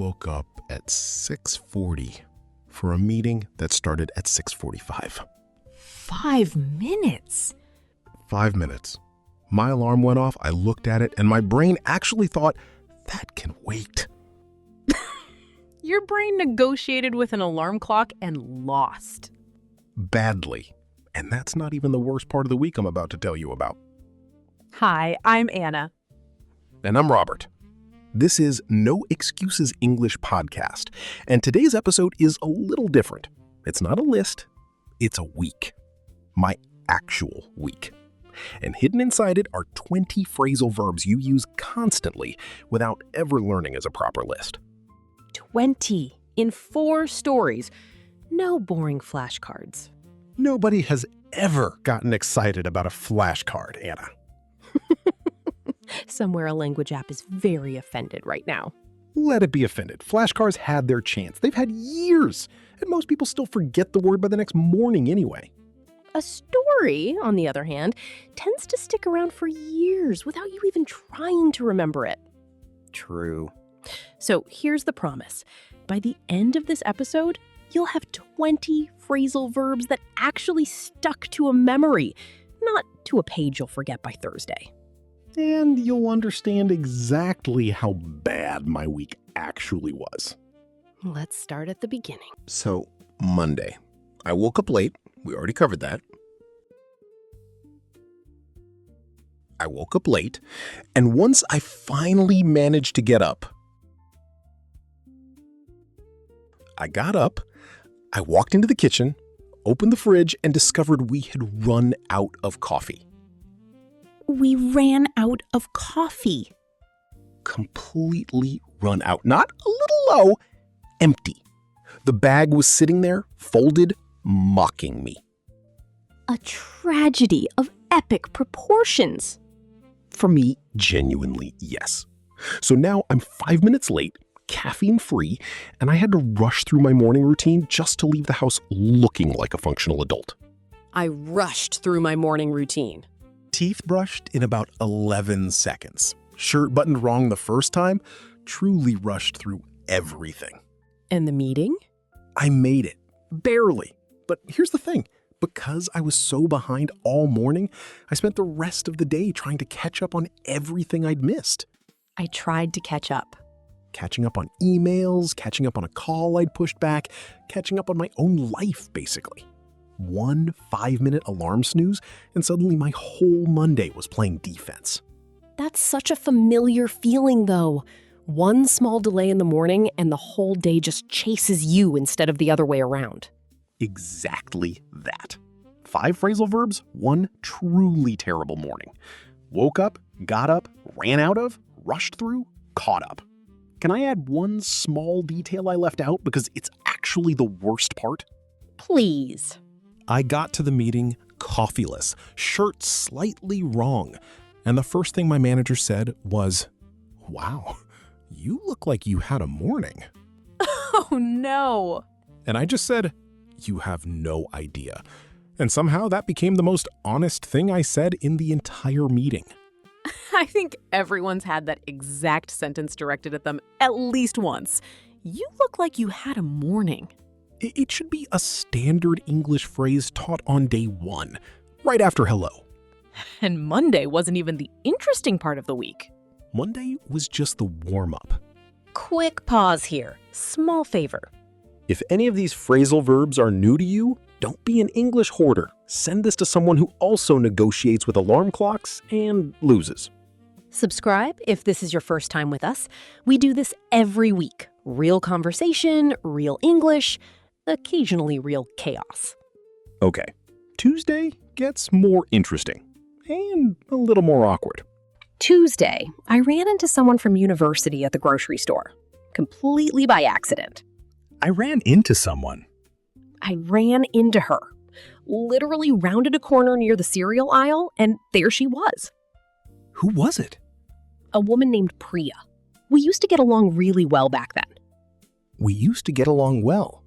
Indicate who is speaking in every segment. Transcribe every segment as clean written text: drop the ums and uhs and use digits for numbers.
Speaker 1: woke up at 6:40 for a meeting that started at 6:45.
Speaker 2: 5 minutes?
Speaker 1: 5 minutes. My alarm went off, I looked at it, and my brain actually thought, that can wait.
Speaker 2: Your brain negotiated with an alarm clock and lost.
Speaker 1: Badly. And that's not even the worst part of the week I'm about to tell you about.
Speaker 2: Hi, I'm Anna.
Speaker 1: And I'm Robert. This is No Excuses English podcast, and today's episode is a little different. It's not a list, it's a week. My actual week. And hidden inside it are 20 phrasal verbs you use constantly without ever learning as a proper list.
Speaker 2: 20 in 4 stories. No boring flashcards.
Speaker 3: Nobody has ever gotten excited about a flashcard, Anna.
Speaker 2: Somewhere a language app is very offended right now.
Speaker 3: Let it be offended. Flashcards had their chance. They've had years, and most people still forget the word by the next morning anyway.
Speaker 2: A story, on the other hand, tends to stick around for years without you even trying to remember it.
Speaker 3: True.
Speaker 2: So here's the promise. By the end of this episode, you'll have 20 phrasal verbs that actually stuck to a memory, not to a page you'll forget by Thursday.
Speaker 3: And you'll understand exactly how bad my week actually was.
Speaker 2: Let's start at the beginning.
Speaker 1: So, Monday. I woke up late. We already covered that. I woke up late, and once I finally managed to get up, I got up, I walked into the kitchen, opened the fridge, and discovered we had run out of coffee.
Speaker 2: We ran out of coffee.
Speaker 1: Completely run out. Not a little low, empty. The bag was sitting there, folded, mocking me.
Speaker 2: A tragedy of epic proportions.
Speaker 1: For me, genuinely, yes. So now I'm 5 minutes late, caffeine-free, and I had to rush through my morning routine just to leave the house looking like a functional adult.
Speaker 2: I rushed through my morning routine.
Speaker 3: Teeth brushed in about 11 seconds. Shirt buttoned wrong the first time. Truly rushed through everything.
Speaker 2: And the meeting?
Speaker 3: I made it. Barely. But here's the thing. Because I was so behind all morning, I spent the rest of the day trying to catch up on everything I'd missed.
Speaker 2: I tried to catch up.
Speaker 3: Catching up on emails, catching up on a call I'd pushed back, catching up on my own life, basically. One 5-minute alarm snooze, and suddenly my whole Monday was playing defense.
Speaker 2: That's such a familiar feeling, though. One small delay in the morning, and the whole day just chases you instead of the other way around.
Speaker 3: Exactly that. 5 phrasal verbs, 1 truly terrible morning. Woke up, got up, ran out of, rushed through, caught up. Can I add one small detail I left out because it's actually the worst part?
Speaker 2: Please.
Speaker 3: I got to the meeting coffeeless, shirt slightly wrong, and the first thing my manager said was, "Wow, you look like you had a morning."
Speaker 2: Oh no.
Speaker 3: And I just said, "You have no idea." And somehow that became the most honest thing I said in the entire meeting.
Speaker 2: I think everyone's had that exact sentence directed at them at least once. You look like you had a morning.
Speaker 3: It should be a standard English phrase taught on day 1, right after hello.
Speaker 2: And Monday wasn't even the interesting part of the week.
Speaker 3: Monday was just the warm-up.
Speaker 2: Quick pause here. Small favor.
Speaker 1: If any of these phrasal verbs are new to you, don't be an English hoarder. Send this to someone who also negotiates with alarm clocks and loses.
Speaker 2: Subscribe if this is your first time with us. We do this every week. Real conversation, real English, occasionally real chaos.
Speaker 1: Okay, Tuesday gets more interesting and a little more awkward.
Speaker 2: Tuesday, I ran into someone from university at the grocery store, completely by accident.
Speaker 3: I ran into someone.
Speaker 2: I ran into her, literally rounded a corner near the cereal aisle, and there she was.
Speaker 3: Who was it?
Speaker 2: A woman named Priya. We used to get along really well back then.
Speaker 3: We used to get along well.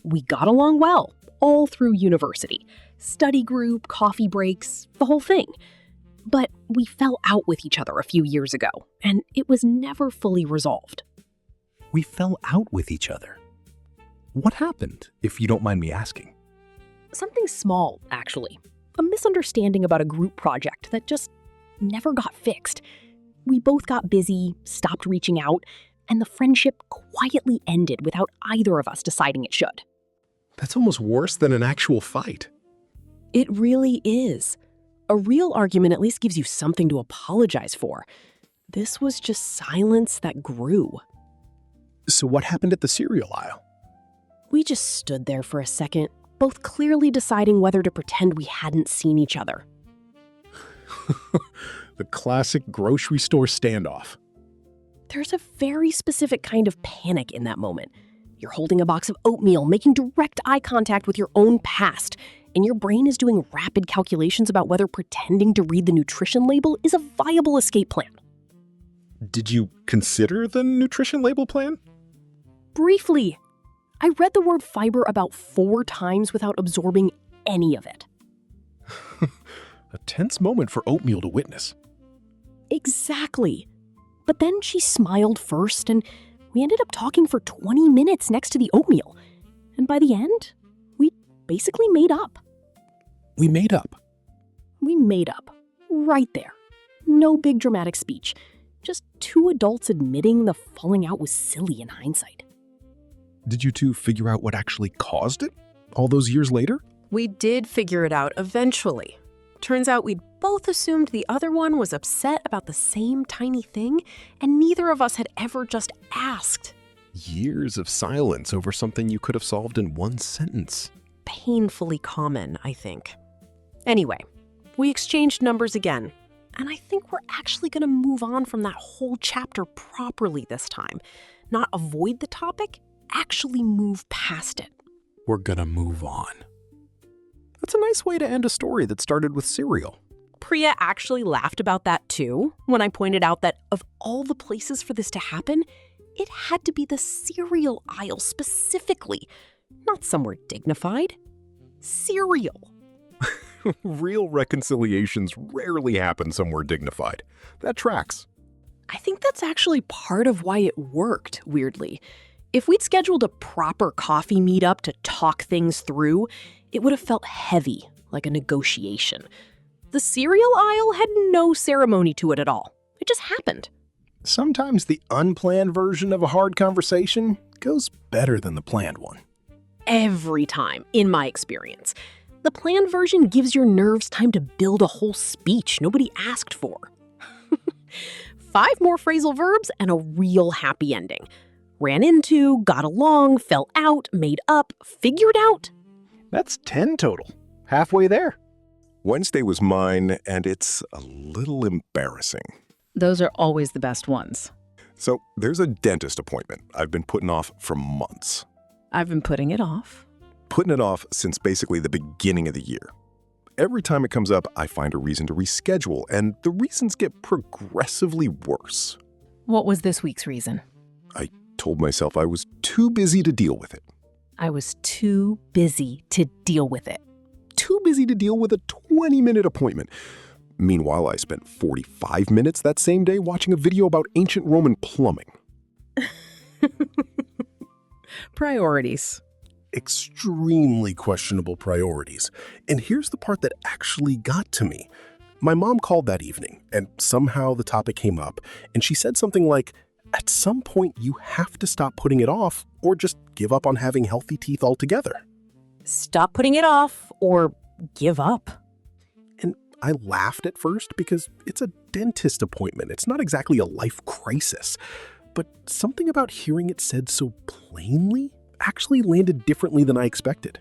Speaker 2: We got along well, all through university. Study group, coffee breaks, the whole thing. But we fell out with each other a few years ago, and it was never fully resolved.
Speaker 1: We fell out with each other. What happened, if you don't mind me asking?
Speaker 2: Something small, actually. A misunderstanding about a group project that just never got fixed. We both got busy, stopped reaching out, and the friendship quietly ended without either of us deciding it should.
Speaker 1: That's almost worse than an actual fight.
Speaker 2: It really is. A real argument at least gives you something to apologize for. This was just silence that grew.
Speaker 1: So what happened at the cereal aisle?
Speaker 2: We just stood there for a second, both clearly deciding whether to pretend we hadn't seen each other.
Speaker 1: The classic grocery store standoff.
Speaker 2: There's a very specific kind of panic in that moment. You're holding a box of oatmeal, making direct eye contact with your own past, and your brain is doing rapid calculations about whether pretending to read the nutrition label is a viable escape plan.
Speaker 1: Did you consider the nutrition label plan?
Speaker 2: Briefly, I read the word fiber about 4 times without absorbing any of it.
Speaker 1: A tense moment for oatmeal to witness.
Speaker 2: Exactly. But then she smiled first, and we ended up talking for 20 minutes next to the oatmeal. And by the end, we basically made up.
Speaker 1: We made up.
Speaker 2: We made up. Right there. No big dramatic speech. Just 2 adults admitting the falling out was silly in hindsight.
Speaker 1: Did you two figure out what actually caused it all those years later?
Speaker 4: We did figure it out eventually. Turns out we'd both assumed the other one was upset about the same tiny thing, and neither of us had ever just asked.
Speaker 1: Years of silence over something you could have solved in one sentence.
Speaker 4: Painfully common, I think. Anyway, we exchanged numbers again, and I think we're actually going to move on from that whole chapter properly this time. Not avoid the topic, actually move past it.
Speaker 1: We're gonna move on. That's a nice way to end a story that started with cereal.
Speaker 4: Priya actually laughed about that too, when I pointed out that of all the places for this to happen, it had to be the cereal aisle specifically, not somewhere dignified. Cereal.
Speaker 1: Real reconciliations rarely happen somewhere dignified. That tracks.
Speaker 2: I think that's actually part of why it worked, weirdly. If we'd scheduled a proper coffee meetup to talk things through, it would have felt heavy, like a negotiation. The cereal aisle had no ceremony to it at all. It just happened.
Speaker 1: Sometimes the unplanned version of a hard conversation goes better than the planned one.
Speaker 2: Every time, in my experience. The planned version gives your nerves time to build a whole speech nobody asked for. 5 more phrasal verbs and a real happy ending. Ran into, got along, fell out, made up, figured out.
Speaker 1: That's 10 total. Halfway there. Wednesday was mine, and it's a little embarrassing.
Speaker 5: Those are always the best ones.
Speaker 1: So there's a dentist appointment I've been putting off for months.
Speaker 5: I've been putting it off.
Speaker 1: Putting it off since basically the beginning of the year. Every time it comes up, I find a reason to reschedule, and the reasons get progressively worse.
Speaker 5: What was this week's reason?
Speaker 1: I told myself I was too busy to deal with it.
Speaker 2: I was too busy to deal with it.
Speaker 1: Too busy to deal with a 20-minute appointment. Meanwhile, I spent 45 minutes that same day watching a video about ancient Roman plumbing.
Speaker 5: Priorities.
Speaker 1: Extremely questionable priorities. And here's the part that actually got to me. My mom called that evening, and somehow the topic came up, and she said something like, at some point you have to stop putting it off or just give up on having healthy teeth altogether.
Speaker 2: Stop putting it off or give up.
Speaker 1: And I laughed at first because it's a dentist appointment. It's not exactly a life crisis. But something about hearing it said so plainly actually landed differently than I expected.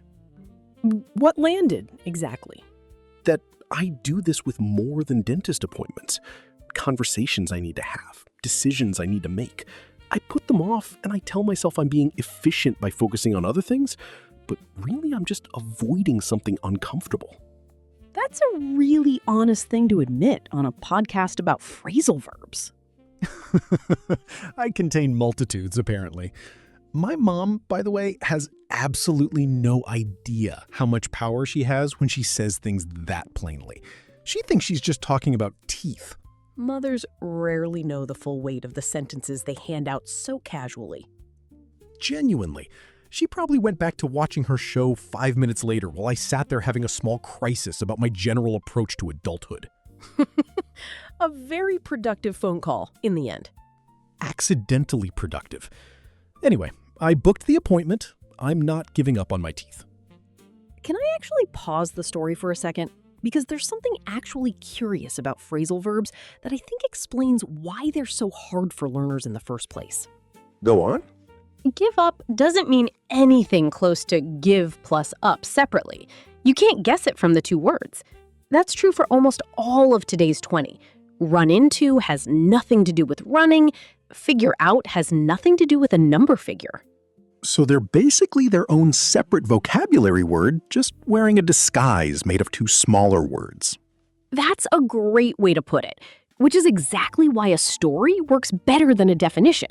Speaker 2: What landed, exactly?
Speaker 1: That I do this with more than dentist appointments. Conversations I need to have, decisions I need to make. I put them off and I tell myself I'm being efficient by focusing on other things, but really I'm just avoiding something uncomfortable.
Speaker 2: That's a really honest thing to admit on a podcast about phrasal verbs.
Speaker 6: I contain multitudes, apparently. My mom, by the way, has absolutely no idea how much power she has when she says things that plainly. She thinks she's just talking about teeth.
Speaker 2: Mothers rarely know the full weight of the sentences they hand out so casually.
Speaker 6: Genuinely. She probably went back to watching her show 5 minutes later while I sat there having a small crisis about my general approach to adulthood.
Speaker 2: A very productive phone call in the end.
Speaker 6: Accidentally productive. Anyway, I booked the appointment. I'm not giving up on my teeth.
Speaker 2: Can I actually pause the story for a second? Because there's something actually curious about phrasal verbs that I think explains why they're so hard for learners in the first place.
Speaker 1: Go on.
Speaker 2: Give up doesn't mean anything close to give plus up separately. You can't guess it from the two words. That's true for almost all of today's 20. Run into has nothing to do with running. Figure out has nothing to do with a number figure.
Speaker 3: So they're basically their own separate vocabulary word, just wearing a disguise made of two smaller words.
Speaker 2: That's a great way to put it, which is exactly why a story works better than a definition.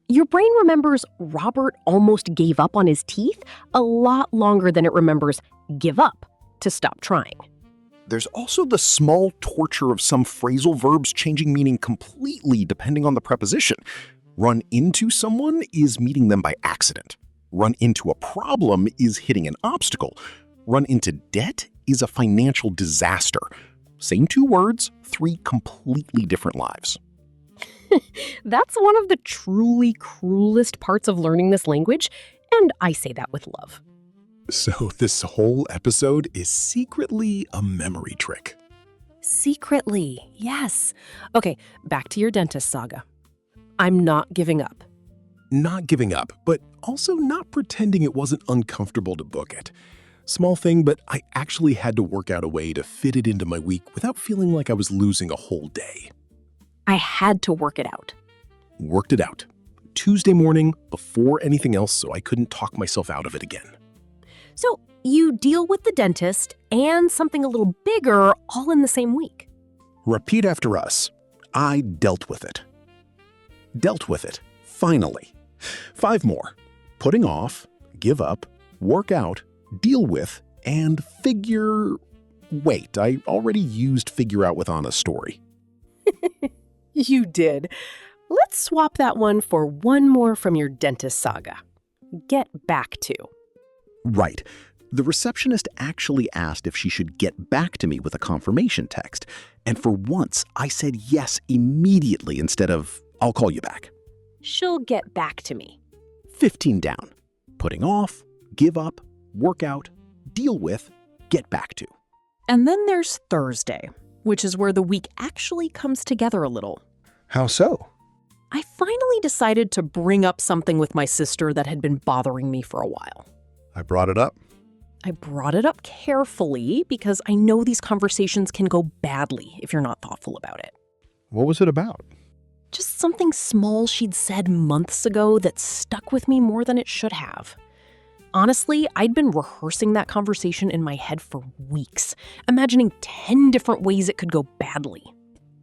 Speaker 2: Your brain remembers Robert almost gave up on his teeth a lot longer than it remembers give up to stop trying.
Speaker 3: There's also the small torture of some phrasal verbs changing meaning completely depending on the preposition. Run into someone is meeting them by accident. Run into a problem is hitting an obstacle. Run into debt is a financial disaster. Same two words, three completely different lives.
Speaker 2: That's one of the truly cruelest parts of learning this language, and I say that with love.
Speaker 6: So this whole episode is secretly a memory trick.
Speaker 2: Secretly, yes. Okay, back to your dentist saga. I'm not giving up.
Speaker 6: Not giving up, but also not pretending it wasn't uncomfortable to book it. Small thing, but I actually had to work out a way to fit it into my week without feeling like I was losing a whole day.
Speaker 2: I had to work it out.
Speaker 6: Worked it out. Tuesday morning, before anything else, so I couldn't talk myself out of it again.
Speaker 2: So you deal with the dentist and something a little bigger all in the same week.
Speaker 3: Repeat after us. I dealt with it. Dealt with it. Finally. 5 more. Putting off, give up, work out, deal with, and figure... Wait, I already used figure out with Anna's story.
Speaker 2: You did. Let's swap that one for one more from your dentist saga. Get back to.
Speaker 3: Right. The receptionist actually asked if she should get back to me with a confirmation text, and for once I said yes immediately instead of, I'll call you back.
Speaker 2: She'll get back to me.
Speaker 3: 15 down. Putting off, give up, work out, deal with, get back to.
Speaker 4: And then there's Thursday, which is where the week actually comes together a little.
Speaker 1: How so?
Speaker 4: I finally decided to bring up something with my sister that had been bothering me for a while.
Speaker 1: I brought it up.
Speaker 4: I brought it up carefully because I know these conversations can go badly if you're not thoughtful about it.
Speaker 1: What was it about?
Speaker 4: Just something small she'd said months ago that stuck with me more than it should have. Honestly, I'd been rehearsing that conversation in my head for weeks, imagining 10 different ways it could go badly.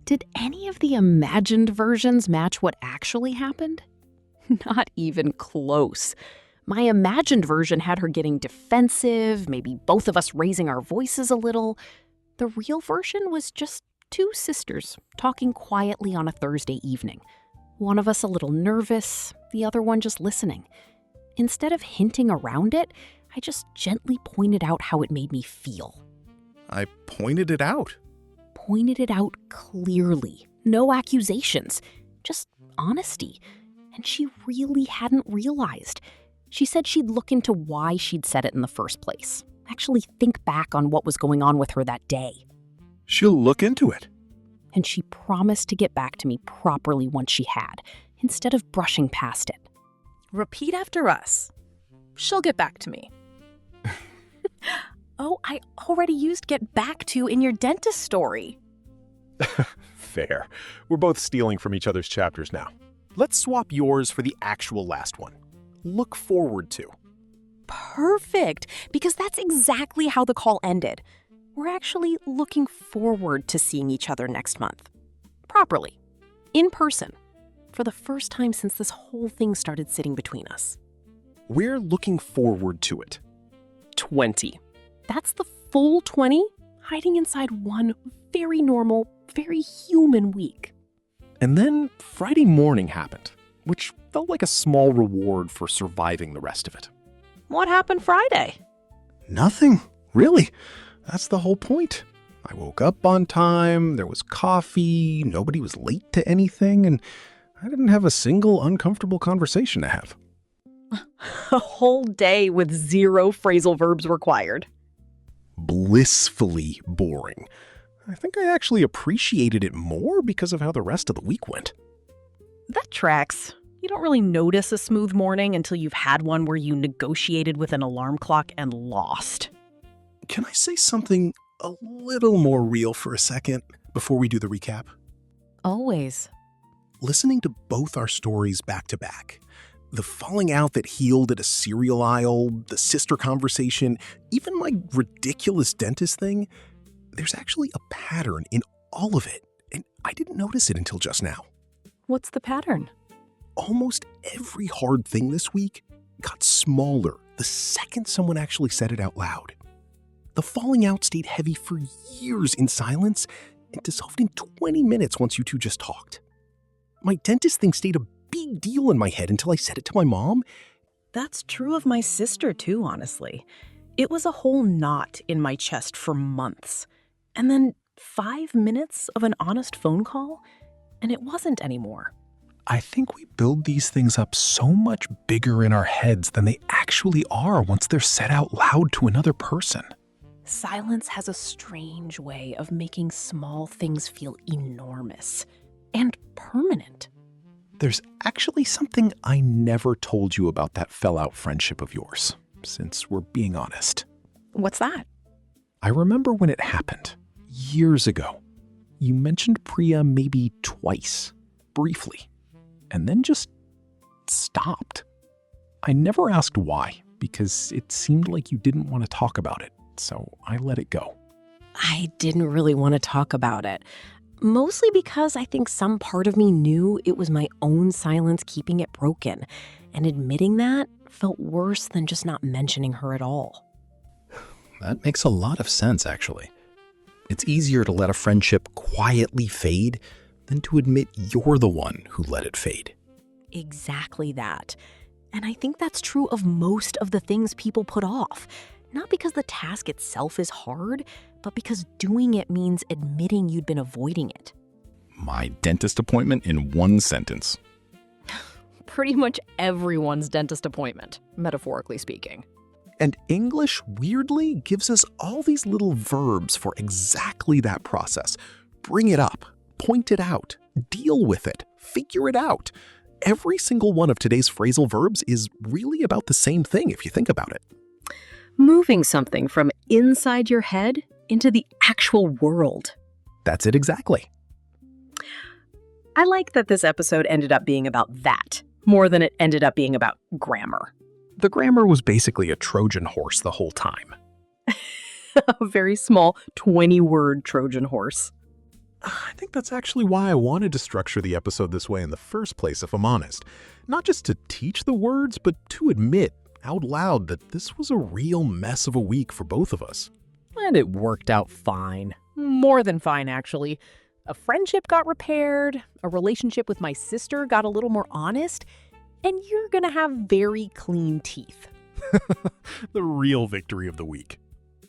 Speaker 4: Did any of the imagined versions match what actually happened? Not even close. My imagined version had her getting defensive, maybe both of us raising our voices a little. The real version was just 2 sisters talking quietly on a Thursday evening. One of us a little nervous, the other one just listening. Instead of hinting around it, I just gently pointed out how it made me feel.
Speaker 6: I pointed it out.
Speaker 4: Pointed it out clearly. No accusations, just honesty. And she really hadn't realized. She said she'd look into why she'd said it in the first place. Actually think back on what was going on with her that day.
Speaker 1: She'll look into it.
Speaker 4: And she promised to get back to me properly once she had, instead of brushing past it.
Speaker 5: Repeat after us. She'll get back to me.
Speaker 4: Oh, I already used get back to in your dentist story.
Speaker 6: Fair. We're both stealing from each other's chapters now. Let's swap yours for the actual last one. Look forward to.
Speaker 4: Perfect, because that's exactly how the call ended. We're actually looking forward to seeing each other next month. Properly. In person. For the first time since this whole thing started sitting between us.
Speaker 3: We're looking forward to it.
Speaker 4: 20. That's the full 20 hiding inside one very normal, very human week.
Speaker 3: And then Friday morning happened. which felt like a small reward for surviving the rest of it.
Speaker 4: What happened Friday?
Speaker 6: Nothing, really. That's the whole point. I woke up on time, there was coffee, nobody was late to anything, and I didn't have a single uncomfortable conversation to have.
Speaker 4: A whole day with 0 phrasal verbs required.
Speaker 6: Blissfully boring. I think I actually appreciated it more because of how the rest of the week went.
Speaker 2: That tracks. You don't really notice a smooth morning until you've had one where you negotiated with an alarm clock and lost.
Speaker 6: Can I say something a little more real for a second before we do the recap?
Speaker 2: Always.
Speaker 6: Listening to both our stories back to back, the falling out that healed at a cereal aisle, the sister conversation, even my ridiculous dentist thing, there's actually a pattern in all of it, and I didn't notice it until just now.
Speaker 2: What's the pattern?
Speaker 6: Almost every hard thing this week got smaller the second someone actually said it out loud. The falling out stayed heavy for years in silence and dissolved in 20 minutes once you two just talked. My dentist thing stayed a big deal in my head until I said it to my mom.
Speaker 2: That's true of my sister too, honestly. It was a whole knot in my chest for months. And then 5 minutes of an honest phone call, and it wasn't anymore.
Speaker 6: I think we build these things up so much bigger in our heads than they actually are once they're said out loud to another person.
Speaker 2: Silence has a strange way of making small things feel enormous and permanent.
Speaker 6: There's actually something I never told you about that fell-out friendship of yours, since we're being honest.
Speaker 2: What's that?
Speaker 6: I remember when it happened, years ago. You mentioned Priya maybe twice, briefly, and then just stopped. I never asked why, because it seemed like you didn't want to talk about it, so I let it go.
Speaker 4: I didn't really want to talk about it. Mostly because I think some part of me knew it was my own silence keeping it broken, and admitting that felt worse than just not mentioning her at all.
Speaker 7: That makes a lot of sense, actually. It's easier to let a friendship quietly fade than to admit you're the one who let it fade.
Speaker 4: Exactly that. And I think that's true of most of the things people put off. Not because the task itself is hard, but because doing it means admitting you'd been avoiding it.
Speaker 7: My dentist appointment in one sentence.
Speaker 2: Pretty much everyone's dentist appointment, metaphorically speaking.
Speaker 6: And English, weirdly, gives us all these little verbs for exactly that process. Bring it up, point it out, deal with it, figure it out. Every single one of today's phrasal verbs is really about the same thing if you think about it.
Speaker 2: Moving something from inside your head into the actual world.
Speaker 6: That's it exactly.
Speaker 2: I like that this episode ended up being about that, more than it ended up being about grammar.
Speaker 6: The grammar was basically a Trojan horse the whole time.
Speaker 2: A very small 20-word Trojan horse.
Speaker 6: I think that's actually why I wanted to structure the episode this way in the first place, if I'm honest. Not just to teach the words, but to admit out loud that this was a real mess of a week for both of us.
Speaker 2: And it worked out fine. More than fine, actually. A friendship got repaired, a relationship with my sister got a little more honest, and you're gonna have very clean teeth.
Speaker 6: The real victory of the week.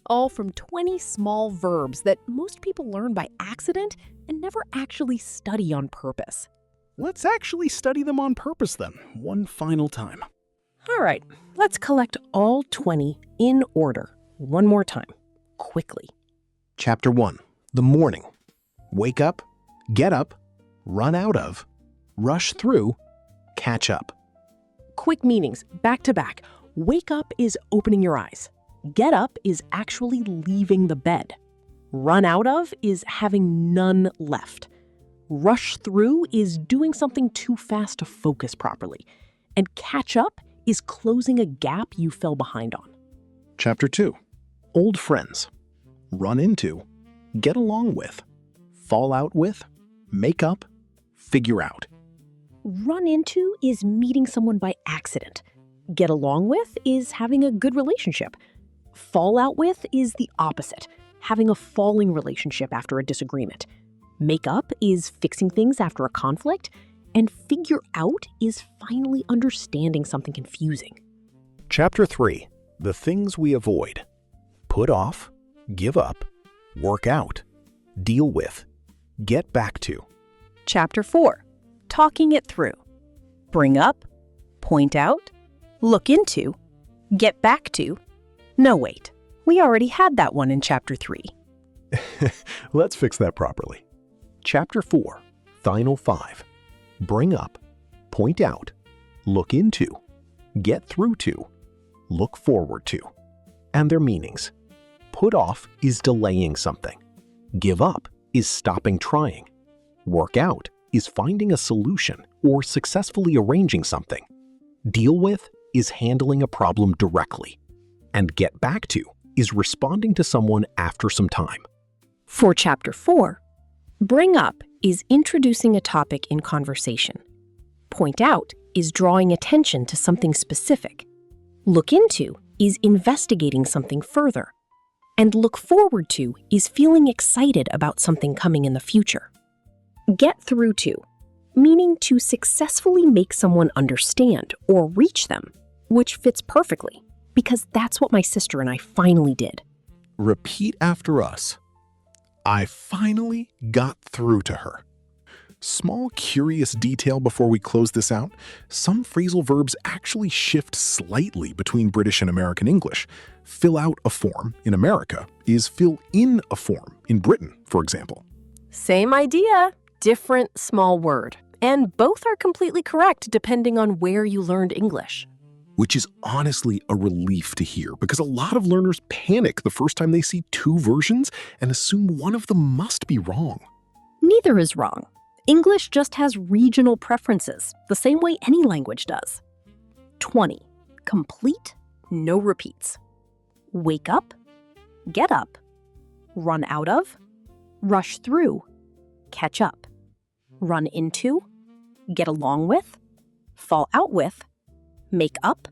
Speaker 2: All from 20 small verbs that most people learn by accident and never actually study on purpose.
Speaker 6: Let's actually study them on purpose then, one final time.
Speaker 2: All right, let's collect all 20 in order, one more time, quickly.
Speaker 3: Chapter 1, the morning. Wake up, get up, run out of, rush through, catch up.
Speaker 2: Quick meanings, back to back. Wake up is opening your eyes. Get up is actually leaving the bed. Run out of is having none left. Rush through is doing something too fast to focus properly. And catch up is closing a gap you fell behind on.
Speaker 3: Chapter 2, old friends. Run into, get along with, fall out with, make up, figure out.
Speaker 2: Run into is meeting someone by accident. Get along with is having a good relationship. Fall out with is the opposite, having a falling relationship after a disagreement. Make up is fixing things after a conflict. And figure out is finally understanding something confusing.
Speaker 1: Chapter 3. The things we avoid. Put off, give up, work out, deal with, get back to.
Speaker 5: Chapter 4. Talking it through. Bring up, point out, look into, get back to. No, wait. We already had that one in Chapter 3.
Speaker 1: Let's fix that properly. Chapter 4. Final 5. Bring up, point out, look into, get through to, look forward to. And their meanings. Put off is delaying something. Give up is stopping trying. Work out is finding a solution or successfully arranging something. Deal with is handling a problem directly. And get back to is responding to someone after some time.
Speaker 2: For Chapter 4, bring up is introducing a topic in conversation. Point out is drawing attention to something specific. Look into is investigating something further. And look forward to is feeling excited about something coming in the future. Get through to, meaning to successfully make someone understand or reach them, which fits perfectly, because that's what my sister and I finally did.
Speaker 1: Repeat after us. I finally got through to her. Small curious detail before we close this out. Some phrasal verbs actually shift slightly between British and American English. Fill out a form in America is fill in a form in Britain, for example.
Speaker 4: Same idea, different small word. And both are completely correct depending on where you learned English.
Speaker 1: Which is honestly a relief to hear because a lot of learners panic the first time they see two versions and assume one of them must be wrong.
Speaker 2: Neither is wrong. English just has regional preferences, the same way any language does. 20. Complete, no repeats. Wake up, get up, run out of, rush through, catch up, run into, get along with, fall out with, make up,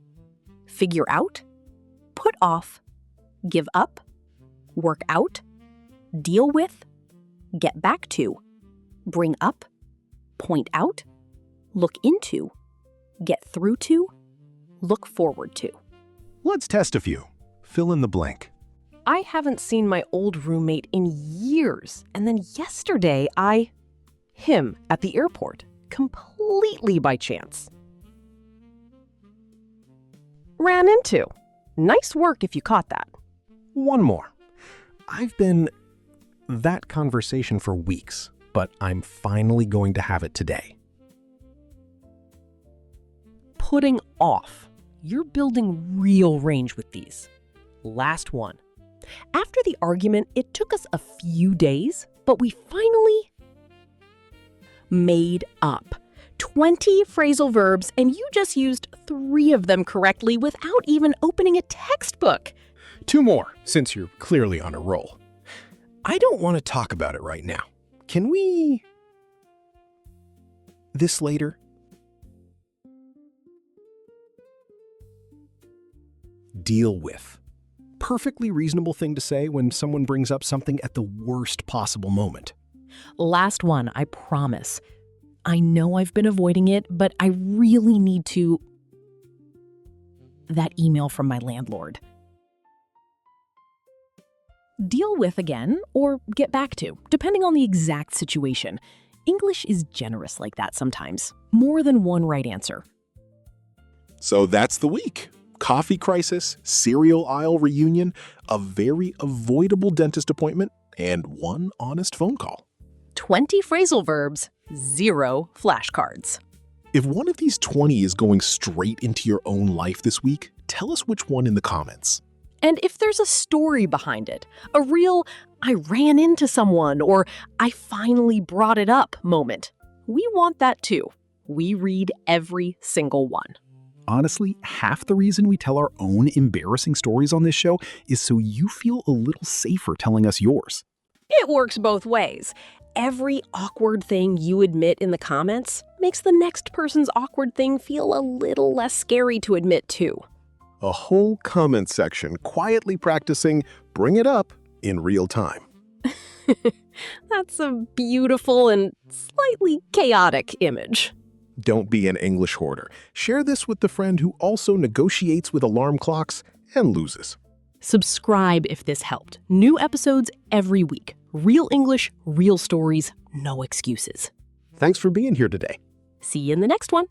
Speaker 2: figure out, put off, give up, work out, deal with, get back to, bring up, point out, look into, get through to, look forward to.
Speaker 1: Let's test a few. Fill in the blank.
Speaker 4: I haven't seen my old roommate in years, and then yesterday him at the airport, completely by chance. Ran into. Nice work if you caught that.
Speaker 1: One more. I've been that conversation for weeks, but I'm finally going to have it today.
Speaker 4: Putting off. You're building real range with these. Last one. After the argument, it took us a few days, but we finally made up. 20 phrasal verbs, and you just used 3 of them correctly without even opening a textbook.
Speaker 1: 2 more, since you're clearly on a roll. I don't want to talk about it right now. Can we... this later? Deal with. Perfectly reasonable thing to say when someone brings up something at the worst possible moment.
Speaker 2: Last one, I promise. I know I've been avoiding it, but I really need to... that email from my landlord. Deal with again, or get back to, depending on the exact situation. English is generous like that sometimes. More than one right answer.
Speaker 1: So that's the week. Coffee crisis, cereal aisle reunion, a very avoidable dentist appointment, and 1 honest phone call.
Speaker 5: 20 phrasal verbs, 0 flashcards.
Speaker 1: If one of these 20 is going straight into your own life this week, tell us which one in the comments.
Speaker 5: And if there's a story behind it, a real I ran into someone or I finally brought it up moment, we want that too. We read every single one.
Speaker 3: Honestly, half the reason we tell our own embarrassing stories on this show is so you feel a little safer telling us yours.
Speaker 5: It works both ways. Every awkward thing you admit in the comments makes the next person's awkward thing feel a little less scary to admit too.
Speaker 1: A whole comment section quietly practicing bring it up in real time.
Speaker 5: That's a beautiful and slightly chaotic image.
Speaker 1: Don't be an English hoarder. Share this with the friend who also negotiates with alarm clocks and loses.
Speaker 2: Subscribe if this helped. New episodes every week. Real English, real stories, no excuses.
Speaker 3: Thanks for being here today.
Speaker 2: See you in the next one.